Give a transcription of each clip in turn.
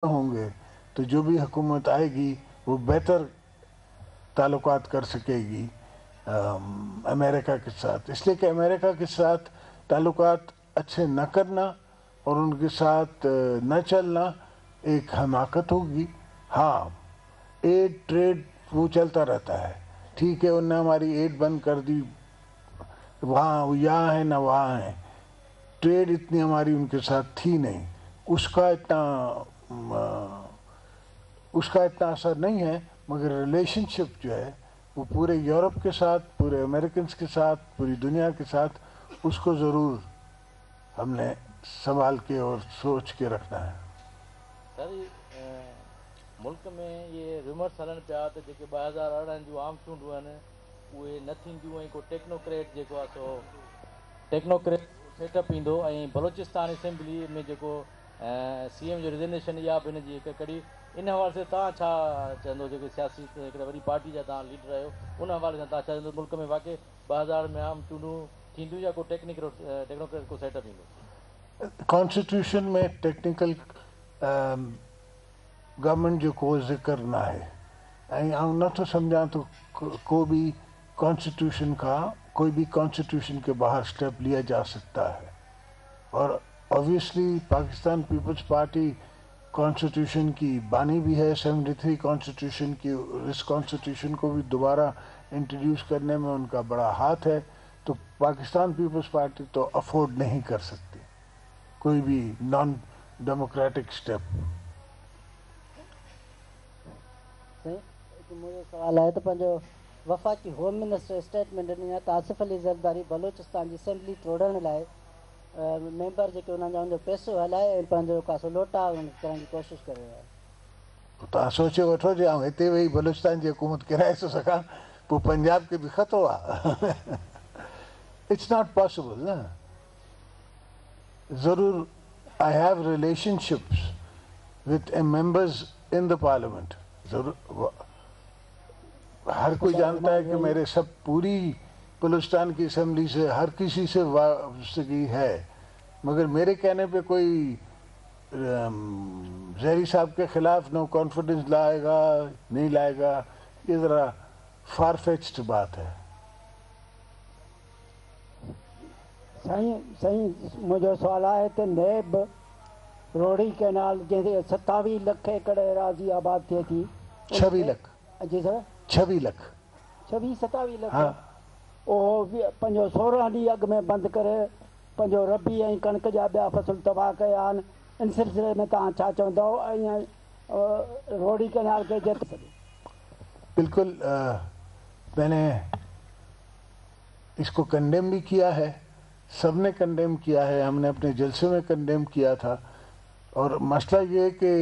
ہوں گے تو جو بھی حکومت آئے گی وہ بہتر تعلقات کر سکے گی امریکہ کے ساتھ، اس لیے کہ امریکہ کے ساتھ تعلقات اچھے نہ کرنا اور ان کے ساتھ نہ چلنا ایک حماقت ہوگی۔ ہاں، ایڈ ٹریڈ وہ چلتا رہتا ہے، ٹھیک ہے، انہوں نے ہماری ایڈ بند کر دی، وہاں یہاں ہے نہ وہاں ہے، ٹریڈ اتنی ہماری ان کے ساتھ تھی نہیں، اس کا اتنا اثر نہیں ہے، مگر ریلیشن شپ جو ہے وہ پورے یورپ کے ساتھ، پورے امریکنز کے ساتھ، پوری دنیا کے ساتھ، اس کو ضرور ہم نے سنبھال کے اور سوچ کے رکھنا ہے۔ سر ملک میں یہ ریمرس ہلن پیا تو 2018 جو عام چونڈوں ہیں وہ نہ تھیندیوں، کو ٹیکنوکریٹ جو ہے سو ٹیکنوکریٹ سیٹ اپ ایندو، بلوچستان اسمبلی میں جو سی ایم جو ریزگنیشن یا بھی ان کی ایک کڑی، ان حوالے سے تاں چھا چندو جو سیاسی وڈی پارٹی جا تاں لیڈر رہو، ان حوالے سے تاں چھا چندو ملک میں واقعی 2000 میں عام چونڈوں تھیندیوں یا کو ٹیکنوکریٹ کو سیٹ اپ ایندو؟ کانسٹیٹیوشن میں ٹیکنیکل گورنمنٹ جو کو ذکر نہ ہے، ہم نہ تو سمجھا تو کوئی بھی کانسٹیٹیوشن کے باہر سٹیپ لیا جا سکتا ہے، اور اوبویسلی پاکستان پیپلز پارٹی کانسٹیٹیوشن کی بانی بھی ہے، 73 کانسٹیٹیوشن کی، اس کانسٹیٹیوشن کو بھی دوبارہ انٹروڈیوس کرنے میں ان کا بڑا ہاتھ ہے، تو پاکستان پیپلز پارٹی تو افورڈ نہیں کر سکتی کوئی بھی نان ڈیموکریٹک سٹیپ۔ مجھے سوال ہے تو پنجو وفاقی ہوم منسٹر اسٹیٹمنٹ ॾिनी आहे त आसिफ अली ज़रदारी बलोचिस्तान जी असेंबली टोड़ण लाइ मेंबर जेके उन्हनि जा उनजो पैसो हलाए ऐं पंहिंजो का लोटा करण जी कोशिशि करे रहिया आहे। तव्हां सोचे वठो जे आउं हिते वेही बलूचिस्तान जी हुकूमत किराए थो सघां, पोइ पंजाब खे बि ख़तरो आहे। इट्स नॉट पॉसिबल न। ज़रूर I have relationships with members in the parliament, ज़रूर हर कोई जानता है कि मेरे सब पूरी बलूचिस्तान की असेंबली से हर किसी से वाबस्तगी है, मगर मेरे कहने पे कोई ज़हरी साहब के खिलाफ नो कॉन्फिडेंस लाएगा नहीं लाएगा, ये ज़रा फार फेच्ड बात है। साईं मुंहिंजो सुवालु आहे त नेब रोड़ी कैनाल जंहिंते 27 लख एकड़ एराज़ी आबाद थिए थी, 26 लाख जी सर 26 लाख 27 लख, हाँ। उहो पंहिंजो 16 ॾींहं अॻु में बंदि करे पंहिंजो रबी ऐं कणिक जा ॿिया फसल तबाह कया आहिनि, इन सिलसिले में तव्हां छा चवंदव? ऐं रोड़ी कैनाल खे जत बिल्कुल मैंने इसको कंडेम भी किया है, सब ने कंडेम किया है, हमने अपने जलसे में कंडेम किया था। और मसला ये है कि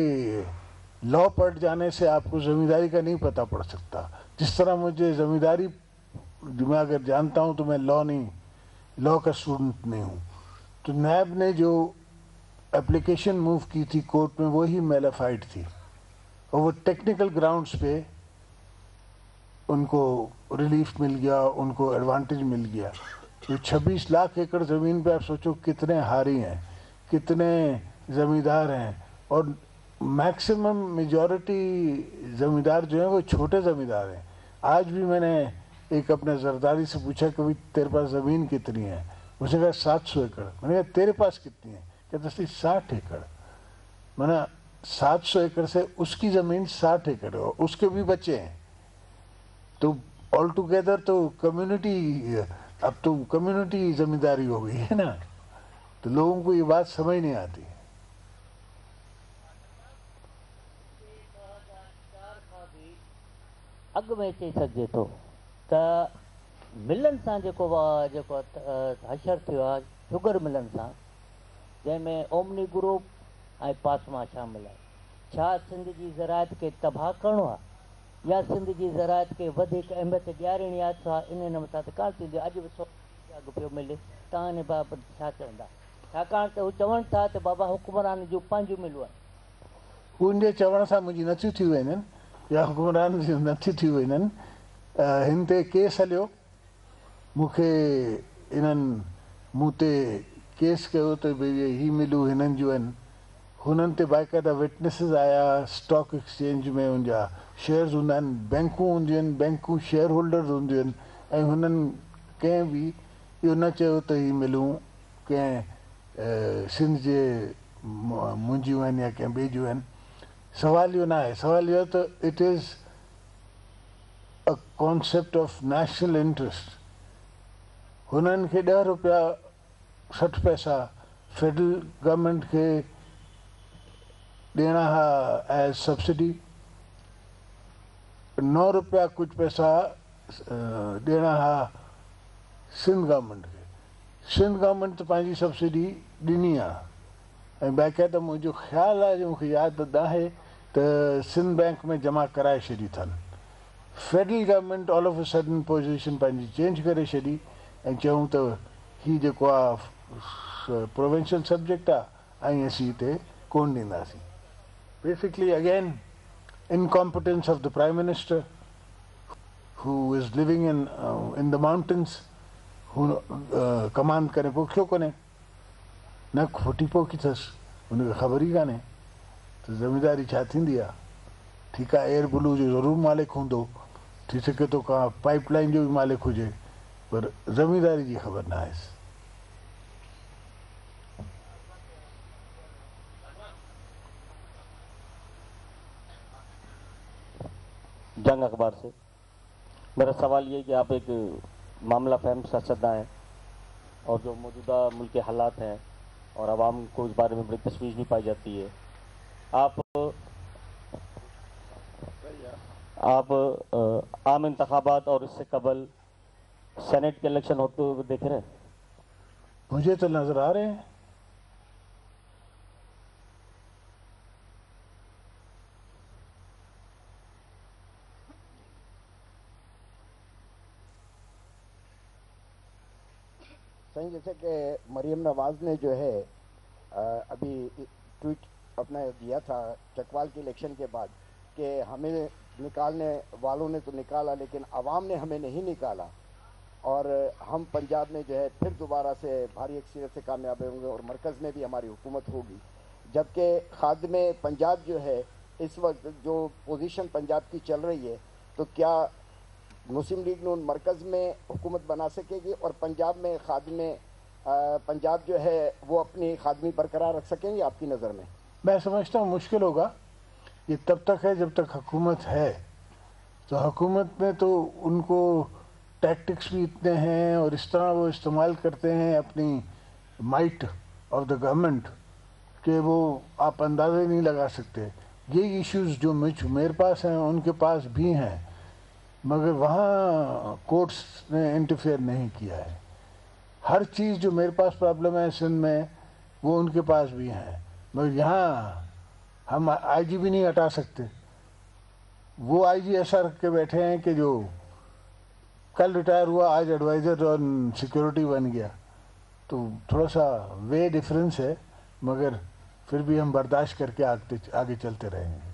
लॉ पढ़ जाने से आपको ज़मींदारी का नहीं पता पड़ सकता। जिस तरह मुझे ज़मींदारी मैं अगर जानता हूँ तो मैं लॉ का स्टूडेंट नहीं हूँ। तो नैब ने जो एप्लीकेशन मूव की थी कोर्ट में वही मेलाफाइड थी, और वो टेक्निकल ग्राउंड्स पे उनको रिलीफ मिल गया, उनको एडवांटेज मिल गया। तो 26 लाख एकड़ ज़मीन पे आप सोचो कितने हारी हैं, कितने ज़मींदार हैं, और मैक्सिमम मेजॉरिटी ज़मींदार जो हैं वो छोटे ज़मींदार हैं। आज भी मैंने एक अपने जरदारी से पूछा कि भाई तेरे पास ज़मीन कितनी है, उसने कहा 700 एकड़। मैंने कहा तेरे पास कितनी है? कहता सी 60 एकड़। मैंने 700 एकड़ से उसकी ज़मीन 60 एकड़ है, उसके भी बच्चे हैं, तो ऑल टुगेदर तो कम्युनिटी, अब तो कम्युनिटी ज़मींदारी हो गई है ना, तो लोगों को ये बात समझ नहीं आती। अॻु में चई सघिजे थो त मिलनि सां जेको हशर थियो आहे शुगर मिलनि सां, जंहिंमें ओमनी ग्रुप ऐं पासमा शामिल आहे, छा सिंध जी ज़रायत खे तबाह करिणो आहे या सिंध जी ज़रायत खे वधीक अहमियत ॾियारणी आहे? छा इन मथां त कान थींदी? अॼु बि अघु पियो मिले, तव्हां इन बाबति छा चवंदा? छाकाणि त हू चवनि था त बाबा हुकुमरान जूं पंहिंजूं मिलूं आहिनि। उनजे चवण सां मुंहिंजी नथियूं थी वञनि या हुकुमरान जी नथियूं थी वञनि। हिन ते केस हलियो, मूंखे इन्हनि मूं ते केस कयो त भई ही मिलूं हिननि जूं आहिनि, हुननि ते बाक़ाइदा विटनेसिस आया, स्टॉक एक्सचेंज में उनजा शेयर्स हूंदा आहिनि, बैंकूं हूंदियूं आहिनि, बैंकूं शेयर होल्डर्स हूंदियूं आहिनि, ऐं हुननि कंहिं बि इहो न चयो त ही मिलूं कंहिं सिंध जे मुंहिंजियूं आहिनि या कंहिं ॿिए जूं आहिनि। सवाल इहो न आहे, सवाल इहो त it is a concept of national interest. हुननि खे 10 रुपया 60 पैसा फेडरल गवर्नमेंट खे ॾियणा हुआ एज सब्सिडी, 9 रुपया कुछ पैसा ॾियणा हुआ सिंध गवर्नमेंट खे। सिंध गवर्नमेंट त पंहिंजी सब्सिडी ॾिनी आहे ऐं बाक़ाइदा मुंहिंजो ख़्यालु आहे जो मूंखे यादि न आहे त सिंध बैंक में जमा कराए छॾी अथनि। Federal government all of a sudden position पंहिंजी चेंज करे छॾी ऐं चयूं त ही जेको आहे प्रोविंशियल सब्जेक्ट आहे ऐं असीं हिते कोन ॾींदासीं। Basically again incompetence of the Prime Minister who is living in the mountains, who command करे पोखियो कोन्हे, न खोटी पोखी अथसि, हुनखे ख़बर ई कान्हे त ज़मीदारी छा थींदी आहे। ठीकु आहे, एयर ब्लू जो ज़रूरु मालिक हूंदो, थी सघे थो का पाइप लाइन जो बि मालिक हुजे, पर ज़मीदारी जी ख़बर न आहे। जंग अखबार से मेरा सवाल ये कि आप एक मामला फहम सियासतदान हैं और जो मौजूदा मुल्क के हालात हैं और आवाम को इस बारे में बड़ी तशवीश भी पाई जाती है, आप आम इंतखाबात और इससे कबल सेनेट के इलेक्शन होते हुए देख रहे हैं? मुझे तो नजर आ रहे हैं। सही, जैसे कि मरियम नवाज ने जो है अभी ट्वीट अपना दिया था चकवाल के इलेक्शन के बाद कि हमें निकालने वालों ने तो निकाला लेकिन आवाम ने हमें नहीं निकाला और हम पंजाब में जो है फिर दोबारा से भारी अक्सरियत से कामयाब होंगे और मरकज़ में भी हमारी हुकूमत होगी। जबकि खादिम पंजाब जो है इस वक्त जो पोजीशन पंजाब की चल रही है, तो क्या मुस्लिम लीग नून मरकज़ में हुकूमत बना सकेगी और पंजाब में खादिम पंजाब जो है वो अपनी खादमी बरकरार रख सकेंगे आपकी नज़र में? मैं समझता हूँ मुश्किल होगा। ये तब तक है जब तक हुकूमत है। तो हुकूमत में तो उनको टैक्टिक्स भी इतने हैं और इस तरह वो इस्तेमाल करते हैं अपनी माइट ऑफ द गवर्नमेंट कि वो आप अंदाज़ा ही नहीं लगा सकते। ये इश्यूज़ जो मेरे पास हैं उनके पास भी हैं, मगर वहाँ कोर्ट्स ने इंटरफेयर नहीं किया है। हर चीज़ जो मेरे पास प्रॉब्लम है सिंध में वो उनके पास भी हैं, मगर यहाँ हम आईजी भी नहीं हटा सकते। वो आईजी ऐसा रख के बैठे हैं कि जो कल रिटायर हुआ आज एडवाइज़र ऑन सिक्योरिटी बन गया। तो थोड़ा सा वे डिफरेंस है, मगर फिर भी हम बर्दाश्त करके आगे चलते रहेंगे।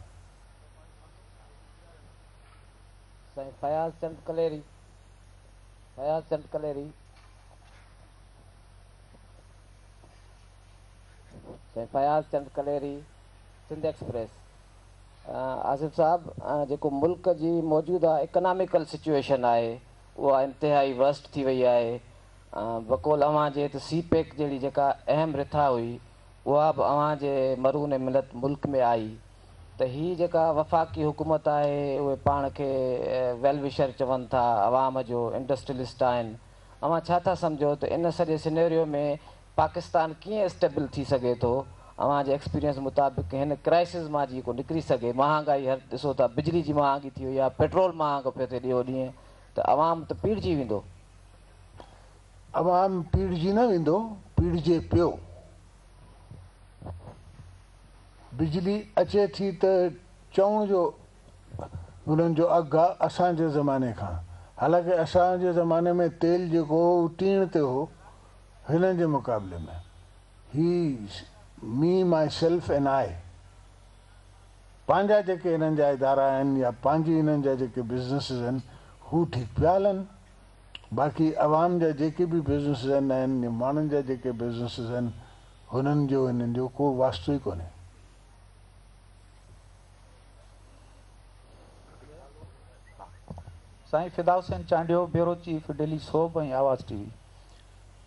फयाज चंद कलेरी, फयाज चंद कलेरी, फयाज चंद कलेरी, सिंध एक्सप्रेस। आसिफ साहब, जेको मुल्क जी मौजूदा इकनॉमिकल सिचुएशन आहे उहा इंतिहाई वर्स्ट थी वई आहे। बक़ौल अव्हां जे त सी पैक जहिड़ी जेका अहम रिथा हुई उहा बि अव्हां जे मरून मिलत मुल्क में आई, त ही जेका वफ़ाक़ी हुकूमत आहे उहे पाण खे वेल विशर चवनि था, अवाम जो इंडस्ट्रियलिस्ट आहिनि। अव्हां छा था सम्झो त इन सॼे सिनेरियो में पाकिस्तान कीअं स्टेबल थी सघे थो? अव्हां जे एक्सपीरियंस मुताबिक़ हिन क्राइसिस मां जेको निकिरी सघे। महांगाई हर ॾिसो था, बिजली जी महांगी थी वई आहे, पेट्रोल महांगो पियो थिए ॾींहों ॾींहुं, त अवाम त पीड़िजी वेंदो। अवाम पीड़िजी न वेंदो, पीड़िजे पियो। बिजली अचे थी त चवण जो उन्हनि जो अघु आहे असांजे ज़माने खां। हालांकि असांजे ज़माने में तेल जेको हो टीण ते हो, हिननि जे मुक़ाबले में ही मी माई सेल्फ एंड आई पंहिंजा जेके हिननि जा इदारा आहिनि या पंहिंजी हिननि जा जेके बिज़नेसिस आहिनि हू ठीकु पिया हलनि। बाक़ी आवाम जा जेके बि बिज़नेसिस आहिनि या माण्हुनि जा जेके बिज़नेसिस आहिनि हुननि जो हिननि जो को वास्तो ई कोन्हे। साईं फिदा हुसैन चांडियो, ब्यूरो चीफ दिल्ली सोब ऐं आवाज़ टीवी।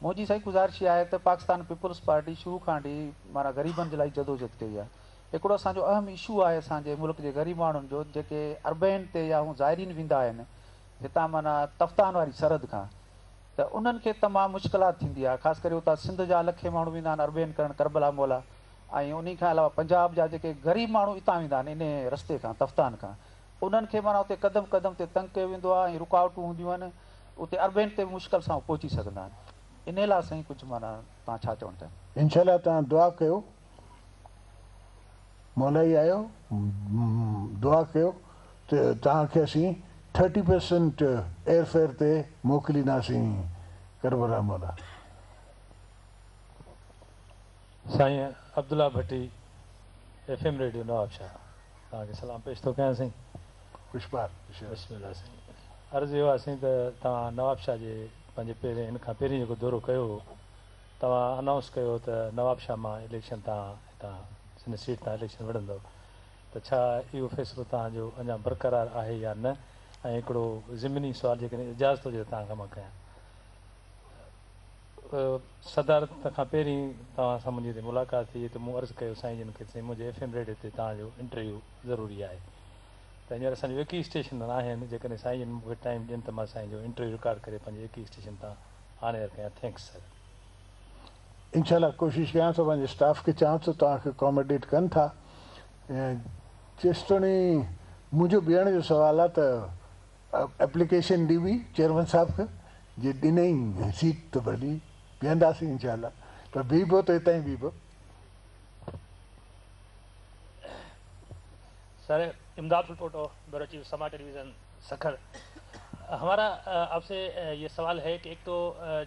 मुंहिंजी साईं गुज़ारिश आहे त पाकिस्तान पीपल्स पार्टी शुरू खां वठी माना ग़रीबनि जे लाइ जदोजहद कई आहे। हिकिड़ो असांजो अहम इशू आहे असांजे मुल्क जे ग़रीब माण्हुनि जो, जेके अर्बन ते या हू ज़ाइरीन वेंदा आहिनि हितां माना तफ़्तान वारी सरहद खां, त उन्हनि खे तमामु मुश्किलात थींदी आहे। ख़ासि करे उतां सिंध जा लखे माण्हू वेंदा आहिनि अर्बन करणु करबला मौला, ऐं उन खां अलावा पंजाब जा जेके ग़रीब माण्हू हितां वेंदा आहिनि इन रस्ते खां तफ़्तान खां, उन्हनि खे माना उते क़दम क़दम ते तंग कयो वेंदो आहे ऐं रुकावटूं हूंदियूं आहिनि, उते अर्बन ते मुश्किल सां पहुची सघंदा आहिनि। इन लाइ साईं कुझु माना तव्हां छा चवणु चाहियो? इंशाल्लाह तव्हां दुआ कयो, मौला ई आहियो, दुआ कयो त तव्हांखे असीं 30% एयरफेयर ते मोकिलींदासीं करबला मौला। साईं अब्दुल्ला भट्टी, FM रेडियो नवाबशाह, तव्हांखे सलाम पेश थो कयां साईं। खुशबार बिस्मिल्लाह साईं। अर्ज़ु इहो आहे साईं त तव्हां नवाबशाह जे पंहिंजे पहिरें इन खां पहिरीं जेको दौरो कयो हो, तव्हां अनाउंस कयो त नवाबशाह मां इलेक्शन तव्हां हितां हिन सीट तां इलेक्शन विढ़ंदव, त छा इहो फ़ैसिलो तव्हांजो अञा बरक़रार आहे या न? ऐं हिकिड़ो ज़मीनी सुवाल जेकॾहिं इजाज़त हुजे तव्हां खां मां कयां, सदारत खां पहिरीं तव्हां सां मुंहिंजी मुलाक़ात थी त मूं अर्ज़ु कयो साईं जिन खे साईं मुंहिंजे FM रेडियो ते तव्हांजो इंटरव्यू ज़रूरी आहे। त हींअर असांजो विकी स्टेशन आहिनि, जेकॾहिं साईं जिन मूंखे टाइम ॾियनि त मां साईं जो इंटरव्यू रिकॉर्ड करे पंहिंजे विकी स्टेशन तां ऑन-एयर कयां। Thanks sir. इंशाल्लाह कोशिशि कयां थो, पंहिंजे स्टाफ खे चवां थो तव्हांखे अकोमोडेट कनि था। जेसिताईं मुंहिंजो बीहण जो सुवाल आहे त एप्लीकेशन ॾी हुई चेयरमैन साहब खे, जे ॾिनई सीट त भली बीहंदासीं इंशाल्लाह, पर बीहबो त हितां ई बीहबो। सर इमदाद फुलपोटो, ब्यूरो चीफ समाज टेलीविज़न सखर। हमारा आपसे ये सवाल है कि एक तो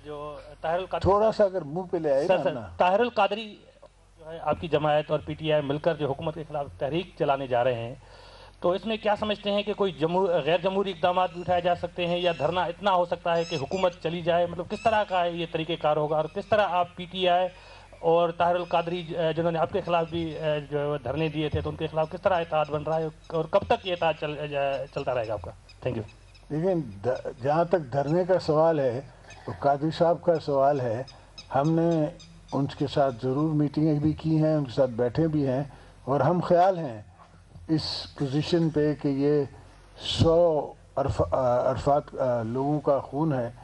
जो ताहिरुल कादरी, थोड़ा सा अगर मुंह पे ले आए ना। ताहिरुल कादरी जो है आपकी जमायत और PTI मिलकर जो हुकूमत के खिलाफ तहरीक चलाने जा रहे हैं, तो इसमें क्या समझते हैं कि कोई गैर जमहूरी इकदाम भी उठाए जा सकते हैं या धरना इतना हो सकता है कि हुकूमत चली जाए? मतलब किस तरह का ये तरीक़ेकार होगा और किस तरह आप PTI और ताहिरुल कादरी जिन्होंने आपके खिलाफ भी जो धरने दिए थे, तो उनके खिलाफ किस तरह इत्तेहाद बन रहा है और कब तक ये इत्तेहाद चलता रहेगा आपका? Thank you. लेकिन जहाँ तक धरने का सवाल है, तो कादरी साहब का सवाल है, हमने उनके साथ ज़रूर मीटिंगें भी की हैं, उनके साथ बैठे भी हैं, और हम ख्याल हैं इस पोजीशन पे कि ये 100 अरफात लोगों का खून है,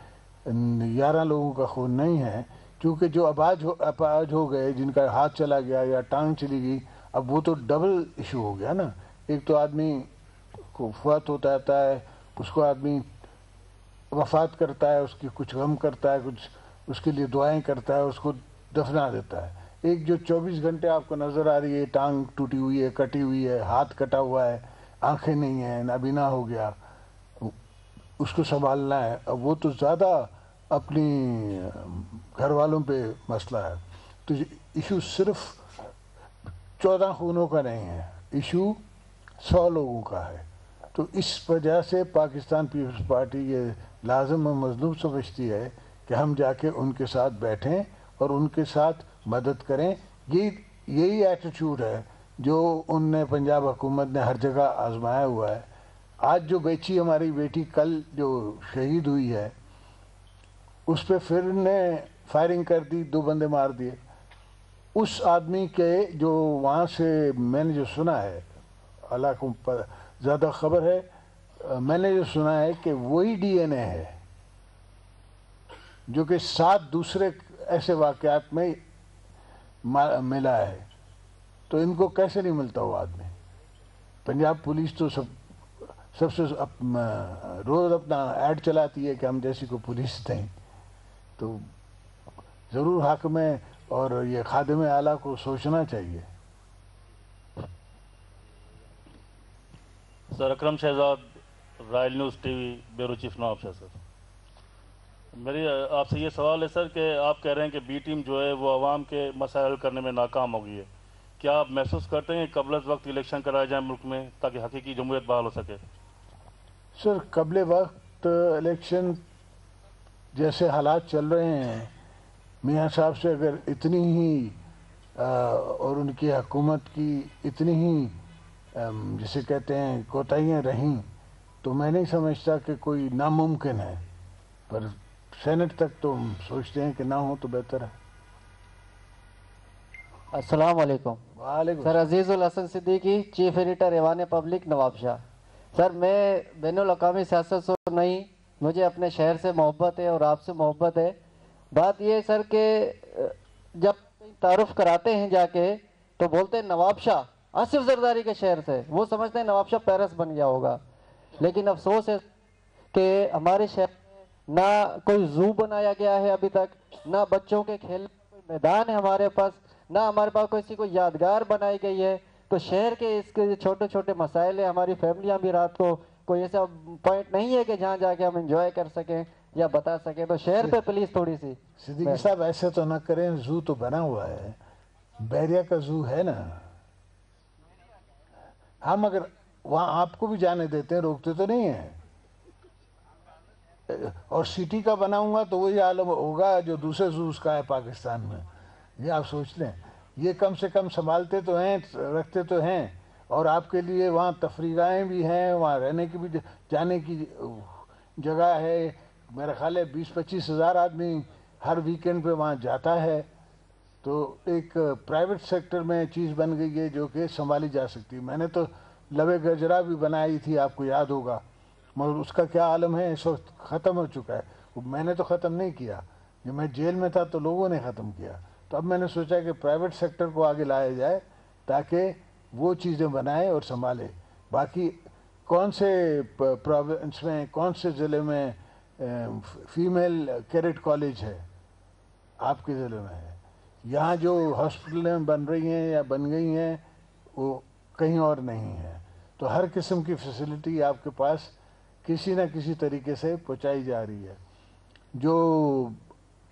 11 लोगों का खून नहीं है, क्योंकि जो अपाज हो गए, जिनका हाथ चला गया या टांग चली गई, अब वो तो डबल इशू हो गया ना। एक तो आदमी को फौत होता रहता है, उसको आदमी वफात करता है, उसकी कुछ गम करता है, कुछ उसके लिए दुआएं करता है, उसको दफना देता है। एक जो 24 घंटे आपको नज़र आ रही है, टांग टूटी हुई है, कटी हुई है, हाथ कटा हुआ है, आंखें नहीं हैं, नाबीना हो गया, उसको संभालना है। अब वो तो ज़्यादा अपनी घर वालों पे मसला है। तो इशू सिर्फ 14 खूनों का नहीं है, इशू 100 लोगों का है। तो इस वजह से पाकिस्तान पीपल्स पार्टी ये लाजम और मजलूम समझती है कि हम जाके उनके साथ बैठें और उनके साथ मदद करें। यही एटीट्यूड है जो उनने पंजाब हुकूमत ने हर जगह आजमाया हुआ है। आज जो बेची हमारी बेटी कल जो शहीद हुई है, उस पर फिर ने फायरिंग कर दी, 2 बंदे मार दिए। उस आदमी के जो वहाँ से मैंने जो सुना है, अल्लाह को ज़्यादा खबर है, मैंने जो सुना है कि वही DNA है जो कि 7 दूसरे ऐसे वाक़यात में मिला है। तो इनको कैसे नहीं मिलता वो आदमी? पंजाब पुलिस तो सबसे रोज़ अपना ऐड चलाती है कि हम जैसी को पुलिस दें। तो ज़रूर हक में और ये खादिम आला को सोचना चाहिए। Sir Akram Shahzad, royal news TV, bureau chief Nawabshah. Sir मेरी आपसे ये सवाल है सर कि आप कह रहे हैं कि बी टीम जो है वो आवाम के मसाइल हल करने में नाकाम हो गई है। क्या आप महसूस करते हैं कि कबल वक्त इलेक्शन कराए जाए मुल्क में ताकि हकीकी जमहूरियत बहाल हो सके? सर कबल वक्त इलेक्शन जैसे हालात चल रहे हैं, मियाँ साहब से अगर इतनी ही और उनकी हुकूमत की इतनी ही जिसे कहते हैं कोताहियाँ रहीं, तो मैं नहीं समझता कि कोई नामुमकिन है, पर सेनेट तक तो हम सोचते हैं कि ना हो तो बेहतर है। अस्सलाम वालेकुम। वालेकुम sir Azizul Hasan Siddiqui, chief editor Aiwan public Nawabshah. Sir मैं बैनुल अक़वामी सियासत से नहीं, मुझे अपने शहर से मोहब्बत है और आपसे मोहब्बत है। बात ये है सर कि जब तारुफ कराते हैं जाके तो बोलते हैं नवाबशाह आसिफ जरदारी के शहर से, वो समझते हैं नवाबशाह पेरिस बन गया होगा। लेकिन अफसोस है कि हमारे शहर में ना कोई ज़ू बनाया गया है अभी तक, ना बच्चों के खेलने का कोई मैदान है हमारे पास, ना हमारे पास कोई यादगार बनाई गई है। तो शहर के इसके छोटे छोटे मसाइल है, हमारी फैमिलियां भी रात को कोई ऐसा पॉइंट नहीं है कि जहाँ जाके हम एंजॉय कर सकें या बता सकें। तो शहर पे प्लीज थोड़ी सी। सिद्दीकी साहब ऐसे तो ना करें, जू तो बना हुआ है, बैरिया का जू है ना, हम अगर वहाँ आपको भी जाने देते हैं, रोकते तो नहीं है। और सिटी का बनाऊंगा तो वही आलम होगा जो दूसरे जूस का है पाकिस्तान में। ये आप सोच लें, ये कम से कम संभालते तो हैं, रखते तो हैं, और आपके लिए वहाँ तफरीगाहें भी हैं, वहाँ रहने की भी जाने की जगह है। मेरा ख्याल है 20-25 हज़ार आदमी हर वीकेंड पे वहाँ जाता है। तो एक प्राइवेट सेक्टर में चीज़ बन गई है जो कि संभाली जा सकती है। मैंने तो लवे गजरा भी बनाई थी, आपको याद होगा, मगर उसका क्या आलम है, इस वक्त ख़त्म हो चुका है। मैंने तो ख़त्म नहीं किया, जब मैं जेल में था तो लोगों ने ख़त्म किया। तो अब मैंने सोचा कि प्राइवेट सेक्टर को आगे लाया जाए ताकि वो चीज़ें बनाए और संभाले। बाकी कौन से प्रोविंस में, कौन से ज़िले में फीमेल कैडेट कॉलेज है, आपके ज़िले में है। यहाँ जो हॉस्पिटलें बन रही हैं या बन गई हैं वो कहीं और नहीं है। तो हर किस्म की फैसिलिटी आपके पास किसी न किसी तरीके से पहुँचाई जा रही है। जो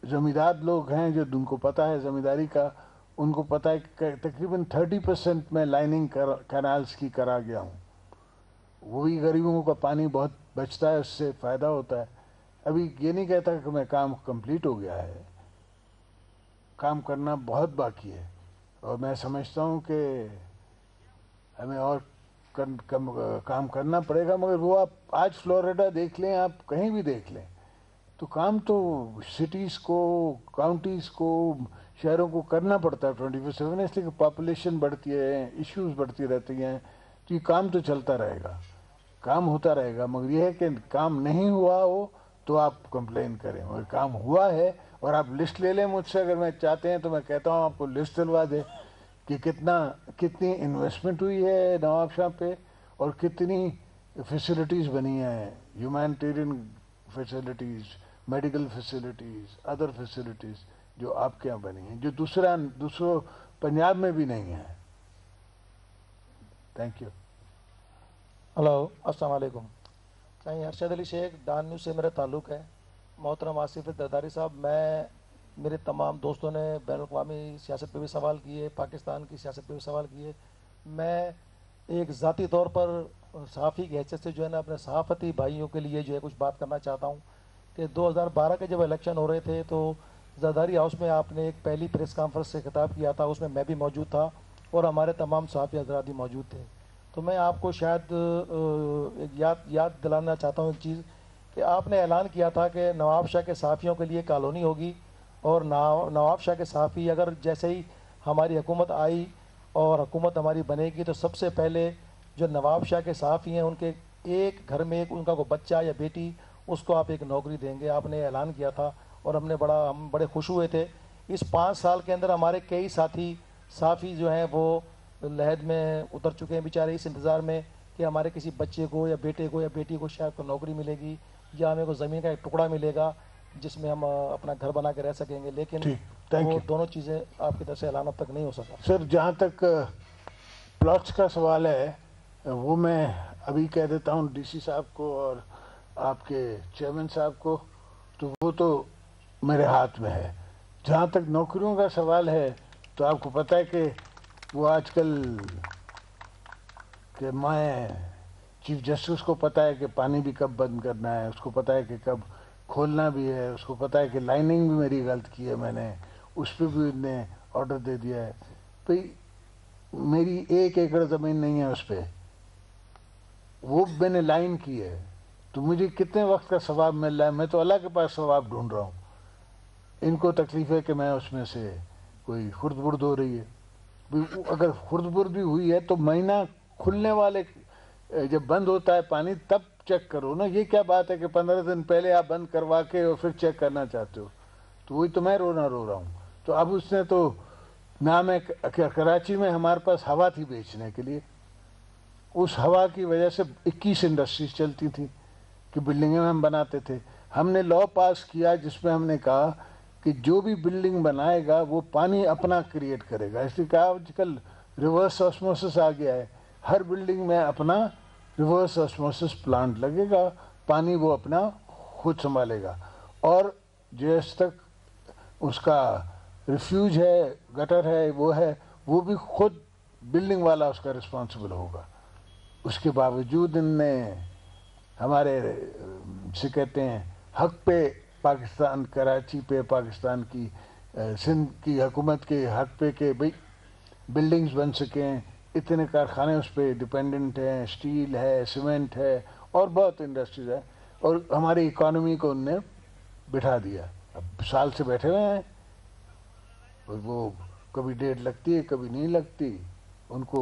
ज़मींदार लोग हैं, जो उनको पता है ज़मींदारी का, उनको पता है कि तकरीबन 30% में लाइनिंग कैनाल्स की करा गया हूँ। वही गरीबों का पानी बहुत बचता है, उससे फ़ायदा होता है। अभी ये नहीं कहता कि मैं काम कंप्लीट हो गया है, काम करना बहुत बाकी है, और मैं समझता हूँ कि हमें और काम करना पड़ेगा। मगर वो आप आज फ्लोरिडा देख लें, आप कहीं भी देख लें, तो काम तो सिटीज़ को, काउंटीज़ को, शहरों को करना पड़ता है 24/7, इसलिए कि पॉपुलेशन बढ़ती है, इश्यूज़ बढ़ती रहती हैं, तो ये काम तो चलता रहेगा, काम होता रहेगा। मगर ये है कि काम नहीं हुआ हो तो आप कंप्लेन करें, मगर काम हुआ है और आप लिस्ट ले लें मुझसे, अगर मैं चाहते हैं तो मैं कहता हूँ आपको लिस्ट दिलवा दें कि कितनी इन्वेस्टमेंट हुई है नवाबशाह पे और कितनी फैसिलिटीज़ बनी हैं, humanitarian facilities, medical facilities, other facilities जो आपके यहाँ बनी हैं, जो दूसरों पंजाब में भी नहीं है। Thank you. हेलो, अस्सलाम वालेकुम। साईं अरशद अली शेख, डान न्यूज़ से मेरा ताल्लुक़ है। मोहतरम आसिफ जरदारी साहब, मेरे तमाम दोस्तों ने बैनुल-अक़वामी सियासत पे भी सवाल किए, पाकिस्तान की सियासत पे भी सवाल किए। मैं एक ज़ाती तौर पर सहाफ़ी की हैसियत से जो है ना अपने सहाफ़ती भाइयों के लिए जो है कुछ बात करना चाहता हूँ कि 2012 के जब इलेक्शन हो रहे थे तो जरदारी हाउस में आपने एक पहली प्रेस कॉन्फ्रेंस से खिताब किया था, उसमें मैं भी मौजूद था और हमारे तमाम सहाफ़ी हज़रात भी मौजूद थे। तो मैं आपको शायद एक याद दिलाना चाहता हूँ एक चीज़ कि आपने ऐलान किया था कि नवाबशाह के सहाफ़ियों के लिए कॉलोनी होगी, और नवाबशाह के सहाफ़ी अगर जैसे ही हमारी हुकूमत आई और हुकूमत हमारी बनेगी तो सबसे पहले जो नवाबशाह के सहाफ़ी हैं उनके एक घर में एक उनका कोई बच्चा या बेटी, उसको आप एक नौकरी देंगे, आपने ऐलान किया था और हम बड़े खुश हुए थे। इस 5 साल के अंदर हमारे कई साथी सहाफ़ी जो हैं वो लहद में उतर चुके हैं बेचारे, इस इंतज़ार में कि हमारे किसी बच्चे को या बेटे को या बेटी को शायद कोई नौकरी मिलेगी या हमें कोई ज़मीन का एक टुकड़ा मिलेगा जिसमें हम अपना घर बना के रह सकेंगे। लेकिन वो दोनों चीज़ें आपकी तरफ से ऐलान अब तक नहीं हो सका। सर, जहाँ तक प्लॉट्स का सवाल है वो मैं अभी कह देता हूँ डीसी साहब को और आपके चेयरमैन साहब को, तो वो तो मेरे हाथ में है। जहाँ तक नौकरियों का सवाल है तो आपको पता है कि वो आजकल कि मैं चीफ जस्टिस को पता है कि पानी भी कब बंद करना है, उसको पता है कि कब खोलना भी है, उसको पता है कि लाइनिंग भी मेरी गलत की है मैंने, उस पर भी उन्हें ऑर्डर दे दिया है। भाई मेरी 1 एकड़ ज़मीन नहीं है उस पर, वो मैंने लाइन की है, तो मुझे कितने वक्त का सवाब मिल रहा है, मैं तो अल्लाह के पास सवाब ढूंढ रहा हूँ। इनको तकलीफ है कि मैं उसमें से कोई खुर्द बुर्द हो रही है। अगर खुर्द बुर्द भी हुई है तो महीना खुलने वाले जब बंद होता है पानी तब चेक करो ना। ये क्या बात है कि 15 दिन पहले आप बंद करवा के और फिर चेक करना चाहते हो? तो वही तो मैं रो रहा हूँ। तो अब उसने तो नाम है कराची में हमारे पास हवा थी बेचने के लिए, उस हवा की वजह से 21 इंडस्ट्रीज चलती थी कि बिल्डिंगें हम बनाते थे। हमने लॉ पास किया जिसमें हमने कहा कि जो भी बिल्डिंग बनाएगा वो पानी अपना क्रिएट करेगा। इसलिए कहा आजकल रिवर्स ऑस्मोसिस आ गया है, हर बिल्डिंग में अपना रिवर्स ऑस्मोसिस प्लांट लगेगा, पानी वो अपना खुद संभालेगा। और जिस तक उसका रिफ्यूज है, गटर है, वो भी खुद बिल्डिंग वाला उसका रिस्पॉन्सिबल होगा। उसके बावजूद इनने हमारे से कहते हैं हक पे पाकिस्तान, कराची पे पाकिस्तान की सिंध की हुकूमत के हक पे के भाई बिल्डिंग्स बन सकें, इतने कारखाने उस पर डिपेंडेंट हैं, स्टील है, सीमेंट है और बहुत इंडस्ट्रीज है, और हमारी इकॉनमी को उनने बिठा दिया। अब साल से बैठे हुए हैं, और वो कभी डेट लगती है कभी नहीं लगती, उनको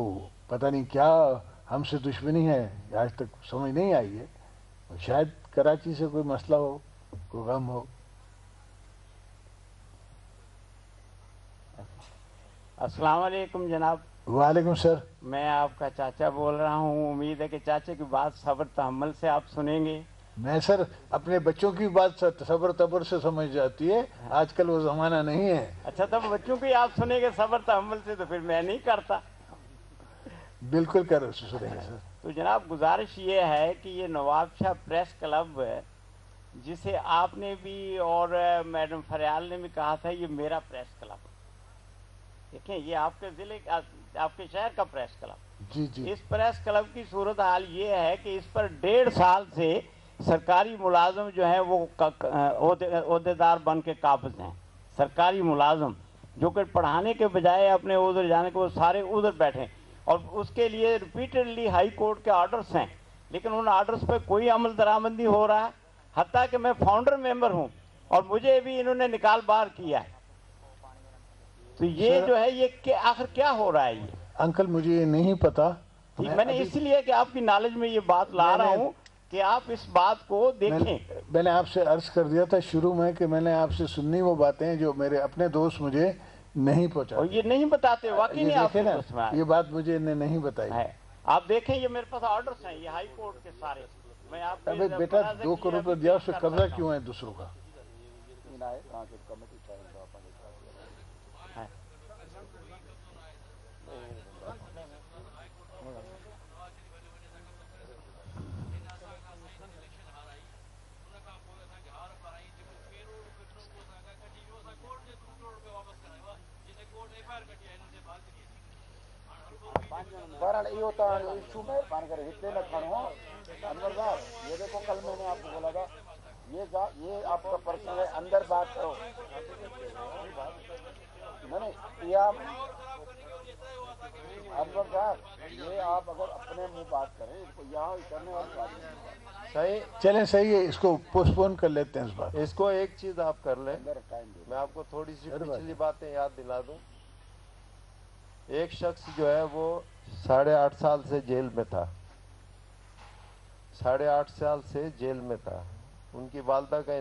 पता नहीं क्या हमसे दुश्मनी है, आज तक समझ नहीं आई है। शायद कराची से कोई मसला हो, कोई गम हो। अस्सलाम वालेकुम जनाब। वालेकुम सर। मैं आपका चाचा बोल रहा हूँ। उम्मीद है कि चाचे की बात सब्र तहम्मुल से आप सुनेंगे। मैं सर अपने बच्चों की बात सब्र तबर से समझ जाती है, आजकल वो जमाना नहीं है। अच्छा, तब बच्चों की आप सुनेंगे सब्र तहम्मुल से, तो फिर मैं नहीं करता। बिल्कुल कर सुनेंगे सर। तो जनाब गुजारिश ये है कि ये नवाब शाह प्रेस क्लब जिसे आपने भी और मैडम फरियाल ने भी कहा था ये मेरा प्रेस क्लब, देखें ये आपके ज़िले आपके शहर का प्रेस क्लब। जी जी। इस प्रेस क्लब की सूरत हाल ये है कि इस पर 1.5 साल से सरकारी मुलाजम जो है वो ओहदेदार बन के काबिज हैं। सरकारी मुलाजम जो कि पढ़ाने के बजाय अपने उधर जाने को, वो सारे उधर बैठे, और उसके लिए रिपीटेडली हाई कोर्ट के ऑर्डर्स हैं, लेकिन उन ऑर्डर्स पे कोई अमल दरामंदी हो रहा है। हत्ता कि मैं फाउंडर मेंबर हूं और मुझे भी इन्होंने निकाल बाहर किया है। तो ये जो है ये आखिर क्या हो रहा है? ये अंकल मुझे ये नहीं पता। मैंने इसलिए कि आपकी नॉलेज में ये बात ला रहा हूँ कि आप इस बात को देखें। मैंने आपसे अर्ज कर दिया था शुरू में कि मैंने आपसे सुननी वो बातें जो मेरे अपने दोस्त मुझे नहीं पहुंचा, और ये नहीं बताते वाकई नहीं। आप ये बात मुझे नहीं बताई है। आप देखें ये मेरे पास ऑर्डर्स हैं, ये हाई कोर्ट के सारे। मैं आपको अबे बेटा 2 करोड़ रुपये दिया, उससे कब्जा क्यों है दूसरों का? बहरहाल ये होता है इशू में पान करे हिस्से न खड़ो। अनवर साहब ये देखो, कल मैंने आपको बोला था ये आपका पर्सनल है, अंदर बात करो। नहीं ये आप अनवर साहब ये आप अगर अपने मुंह बात करें, इसको यहाँ करने वाली बात नहीं। सही चलें, सही है, इसको पोस्टपोन कर लेते हैं इस बार। इसको एक चीज आप कर लें, मैं आपको थोड़ी सी पिछली बातें याद दिला दूं। एक शख्स जो है वो 8.5 साल से जेल में था, 8.5 साल से जेल में था। उनकी वालदा का